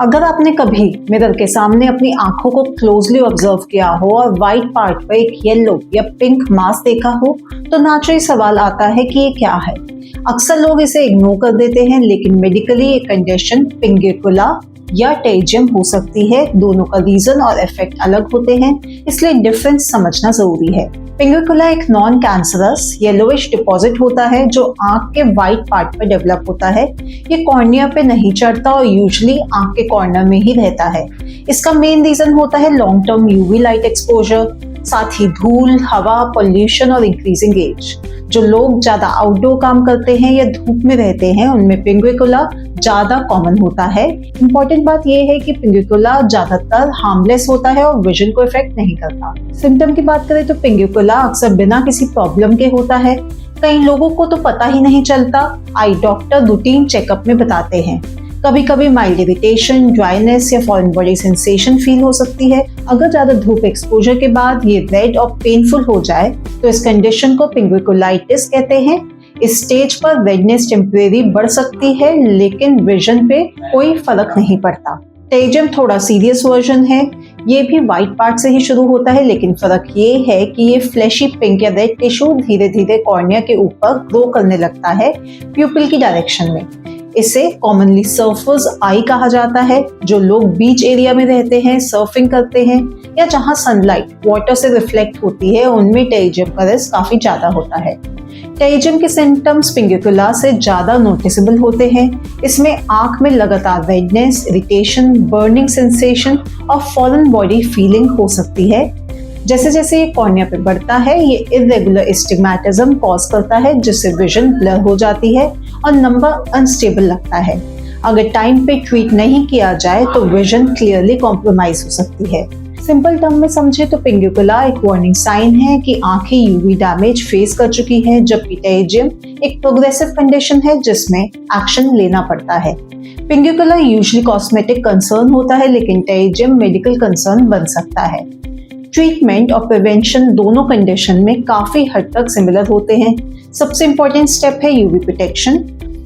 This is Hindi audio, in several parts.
अगर आपने कभी मिरर के सामने अपनी आंखों को क्लोजली ऑब्जर्व किया हो और व्हाइट पार्ट पर एक येलो या पिंक मास देखा हो तो नेचुरली सवाल आता है कि ये क्या है। अक्सर लोग इसे इग्नोर कर देते हैं, लेकिन मेडिकली ये कंडीशन पिंगुइकुला या टेजियम हो सकती है। दोनों का रीजन और इफेक्ट अलग होते हैं, इसलिए डिफरेंस समझना जरूरी है। पिंगुइकुला एक नॉन कैंसरस येलोइश डिपॉजिट होता है जो आंख के व्हाइट पार्ट पर डेवलप होता है। ये कॉर्निया पे नहीं चढ़ता और यूजुअली आंख के कॉर्नर में ही रहता है। इसका मेन रीजन होता है long term UV light exposure, साथ ही धूल, हवा, पोल्यूशन और इंक्रीजिंग एज। जो लोग ज्यादा आउटडोर काम करते हैं या धूप में रहते हैं उनमें पिंगुइकुला ज्यादा कॉमन होता है। इंपॉर्टेंट बात यह है कि पिंगुइकुला ज्यादातर हार्मलेस होता है और विजन को इफेक्ट नहीं करता। सिम्टम की बात करें तो पिंगुइकुला अक्सर बिना किसी प्रॉब्लम के होता है। कई लोगों को तो पता ही नहीं चलता। आई डॉक्टर रूटीन चेकअप में बताते हैं। कभी कभी माइल्ड इरिटेशन, ड्राइनेस या फॉरेन बॉडी सेंसेशन फील हो सकती है। अगर ज्यादा धूप एक्सपोजर के बाद ये रेड और पेनफुल हो जाए तो इस कंडीशन को पिंगुइकुलाइटिस कहते हैं। इस स्टेज पर रेडनेस टेम्परेरी बढ़ सकती है, लेकिन विजन पे कोई फर्क नहीं पड़ता। टेजियम थोड़ा सीरियस वर्जन है। ये भी व्हाइट पार्ट से ही शुरू होता है, लेकिन फर्क ये है कि ये फ्लैशी पिंक या रेड टिश्यू धीरे धीरे कॉर्निया के ऊपर ग्रो करने लगता है प्यूपिल की डायरेक्शन में। इसे कॉमनली सर्फर्स आई कहा जाता है। जो लोग बीच एरिया में रहते हैं, सर्फिंग करते हैं या जहां सनलाइट वाटर से रिफ्लेक्ट होती है, उनमें टेजियम का रिस्क काफी ज्यादा होता है। टेजियम के सिम्टम्स पिंगुइकुला से ज्यादा नोटिसेबल होते हैं। इसमें आंख में लगातार रेडनेस, इरिटेशन, बर्निंग सेंसेशन और फॉरेन बॉडी फीलिंग हो सकती है। जैसे जैसे ये कॉर्निया पे बढ़ता है, ये इरेगुलर एस्टिग्मेटिज्म कॉज करता है, जिससे विजन ब्लर हो जाती है और नंबर अनस्टेबल लगता है। अगर टाइम पे ट्रीट नहीं किया जाए तो विजन क्लियरली कॉम्प्रोमाइज हो सकती है। सिंपल टर्म में समझे तो पिंगुइकुला एक वार्निंग साइन है कि आंखें यूवी डैमेज फेस कर चुकी हैं, जबकि टेजियम एक प्रोग्रेसिव कंडीशन है जिसमें एक्शन लेना पड़ता है। पिंगुइकुला यूजुअली कॉस्मेटिक कंसर्न होता है, लेकिन टेजियम मेडिकल कंसर्न बन सकता है। ट्रीटमेंट और प्रिवेंशन दोनों कंडीशन में काफी हद तक सिमिलर होते हैं। सबसे इम्पोर्टेंट स्टेप है UV protection.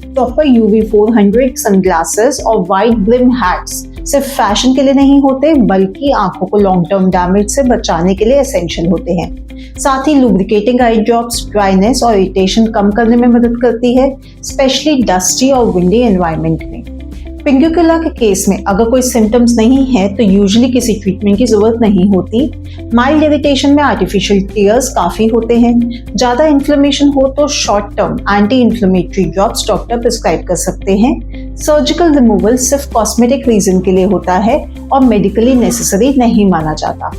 Proper UV 400 sunglasses और वाइड ब्रिम हैट्स सिर्फ फैशन के लिए नहीं होते, बल्कि आंखों को लॉन्ग टर्म डैमेज से बचाने के लिए एसेंशियल होते हैं। साथ ही लुब्रिकेटिंग आई ड्रॉप्स ड्राइनेस और इरिटेशन कम करने में मदद करती है, स्पेशली डस्टी और विंडी एनवायरनमेंट में। पिंगुइकुला के केस में अगर कोई सिम्टम्स नहीं है तो यूजुअली किसी ट्रीटमेंट की जरूरत नहीं होती। माइल्ड इरिटेशन में आर्टिफिशियल टीयर्स काफी होते हैं। ज्यादा इन्फ्लेमेशन हो तो short term anti inflammatory drops doctor prescribe कर सकते हैं। सर्जिकल रिमूवल सिर्फ कॉस्मेटिक रीजन के लिए होता है और मेडिकली नेसेसरी नहीं माना जाता।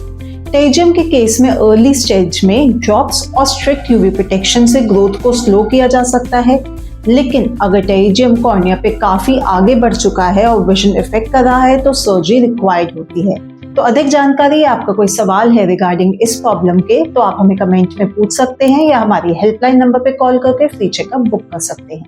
टेजियम के केस में अर्ली स्टेज में ड्रॉप्स और स्ट्रिक्ट यूवी प्रोटेक्शन से ग्रोथ को स्लो किया जा सकता है, लेकिन अगर टेजियम कॉर्निया पे काफी आगे बढ़ चुका है और विजन इफेक्ट कर रहा है तो सर्जरी रिक्वायर्ड होती है। तो अधिक जानकारी या आपका कोई सवाल है रिगार्डिंग इस प्रॉब्लम के तो आप हमें कमेंट में पूछ सकते हैं या हमारी हेल्पलाइन नंबर पे कॉल करके फ्री चेकअप बुक कर सकते हैं।